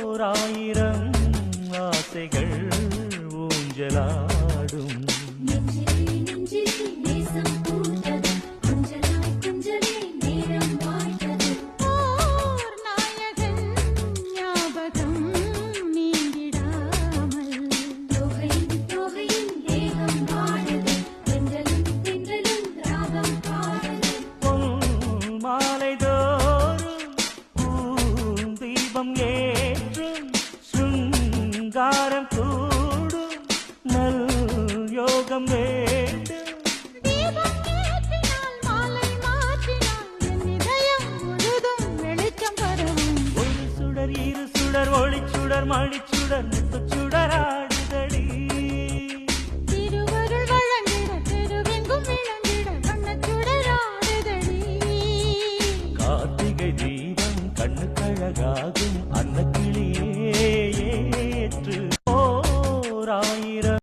ஓராயிரம் ஆசைகள் ஊஞ்சலாடும் ஏற்றும் சுங்காரம் கூடும் நல் யோகம் வேண்டும் ஒரு சுடர் இரு சுடர் ஒளிச்சுடர் மணிச்சுடர் முத்துச்சுடர் ஆடுதடி திருவருள் வழங்கிட தெருவெங்கும் விளங்கிட கண்ணச்சுடர் ஆடுதடி கார்த்திகை தீபம் கண்ணுக்கழகாகும் அந்த கிளியே ஏற்று ஓராய்